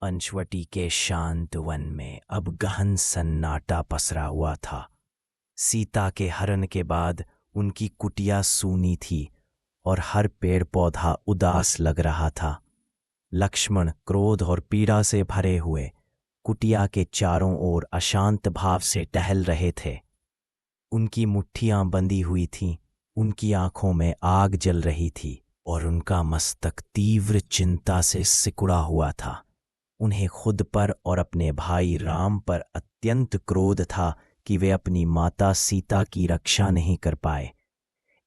पंचवटी के शांत वन में अब गहन सन्नाटा पसरा हुआ था। सीता के हरण के बाद उनकी कुटिया सूनी थी और हर पेड़ पौधा उदास लग रहा था। लक्ष्मण क्रोध और पीड़ा से भरे हुए कुटिया के चारों ओर अशांत भाव से टहल रहे थे। उनकी मुट्ठियां बंधी हुई थीं, उनकी आंखों में आग जल रही थी और उनका मस्तक तीव्र चिंता से सिकुड़ा हुआ था। उन्हें खुद पर और अपने भाई राम पर अत्यंत क्रोध था कि वे अपनी माता सीता की रक्षा नहीं कर पाए।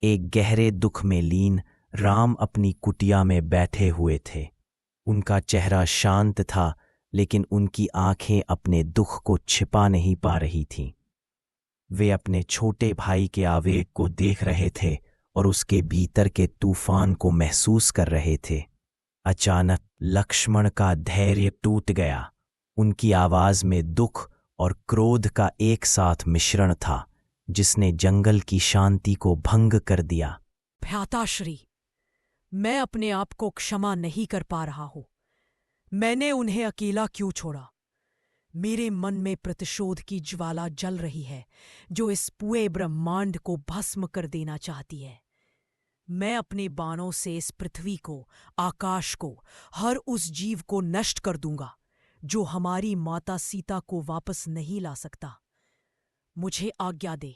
एक गहरे दुख में लीन राम अपनी कुटिया में बैठे हुए थे। उनका चेहरा शांत था, लेकिन उनकी आंखें अपने दुख को छिपा नहीं पा रही थीं। वे अपने छोटे भाई के आवेग को देख रहे थे और उसके भीतर के तूफान को महसूस कर रहे थे। अचानक लक्ष्मण का धैर्य टूट गया। उनकी आवाज में दुख और क्रोध का एक साथ मिश्रण था, जिसने जंगल की शांति को भंग कर दिया। भ्राताश्री, मैं अपने आप को क्षमा नहीं कर पा रहा हूं। मैंने उन्हें अकेला क्यों छोड़ा? मेरे मन में प्रतिशोध की ज्वाला जल रही है, जो इस पूरे ब्रह्मांड को भस्म कर देना चाहती है। मैं अपने बाणों से इस पृथ्वी को, आकाश को, हर उस जीव को नष्ट कर दूंगा जो हमारी माता सीता को वापस नहीं ला सकता। मुझे आज्ञा दे,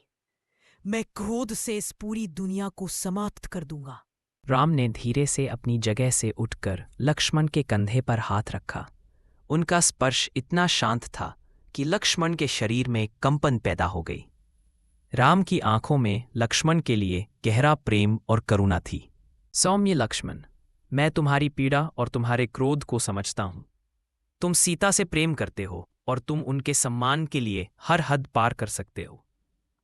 मैं क्रोध से इस पूरी दुनिया को समाप्त कर दूंगा। राम ने धीरे से अपनी जगह से उठकर लक्ष्मण के कंधे पर हाथ रखा। उनका स्पर्श इतना शांत था कि लक्ष्मण के शरीर में कंपन पैदा हो गई। राम की आंखों में लक्ष्मण के लिए गहरा प्रेम और करुणा थी। सौम्य लक्ष्मण, मैं तुम्हारी पीड़ा और तुम्हारे क्रोध को समझता हूं। तुम सीता से प्रेम करते हो और तुम उनके सम्मान के लिए हर हद पार कर सकते हो,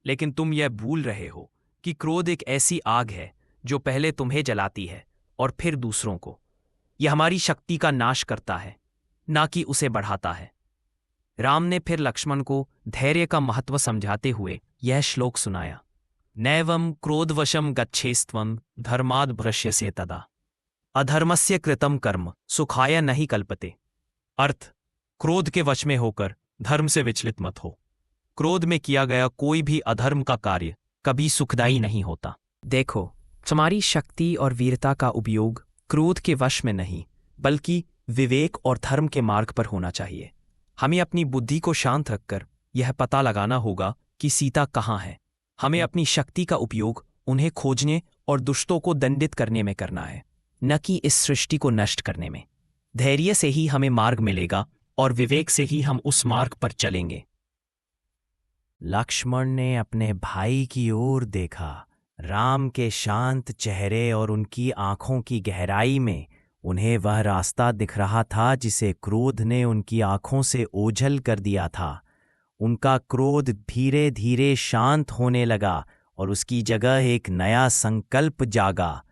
लेकिन तुम यह भूल रहे हो कि क्रोध एक ऐसी आग है जो पहले तुम्हें जलाती है और फिर दूसरों को। यह हमारी शक्ति का नाश करता है, ना कि उसे बढ़ाता है। राम ने फिर लक्ष्मण को धैर्य का महत्व समझाते हुए यह श्लोक सुनाया। नैवं क्रोधवशं गच्छेस्त्वं धर्माद् भ्रश्यसे तदा अधर्मस्य कृतं कर्म सुखाय नहीं कल्पते। अर्थ, क्रोध के वश में होकर धर्म से विचलित मत हो। क्रोध में किया गया कोई भी अधर्म का कार्य कभी सुखदायी नहीं होता। देखो, तुम्हारी शक्ति और वीरता का उपयोग क्रोध के वश में नहीं, बल्कि विवेक और धर्म के मार्ग पर होना चाहिए। हमें अपनी बुद्धि को शांत रखकर यह पता लगाना होगा कि सीता कहाँ है। हमें अपनी शक्ति का उपयोग उन्हें खोजने और दुष्टों को दंडित करने में करना है, न कि इस सृष्टि को नष्ट करने में। धैर्य से ही हमें मार्ग मिलेगा और विवेक से ही हम उस मार्ग पर चलेंगे। लक्ष्मण ने अपने भाई की ओर देखा। राम के शांत चेहरे और उनकी आंखों की गहराई में उन्हें वह रास्ता दिख रहा था जिसे क्रोध ने उनकी आंखों से ओझल कर दिया था। उनका क्रोध धीरे धीरे शांत होने लगा और उसकी जगह एक नया संकल्प जागा।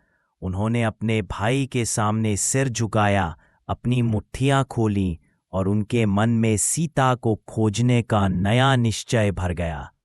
उन्होंने अपने भाई के सामने सिर झुकाया, अपनी मुट्ठियां खोलीं और उनके मन में सीता को खोजने का नया निश्चय भर गया।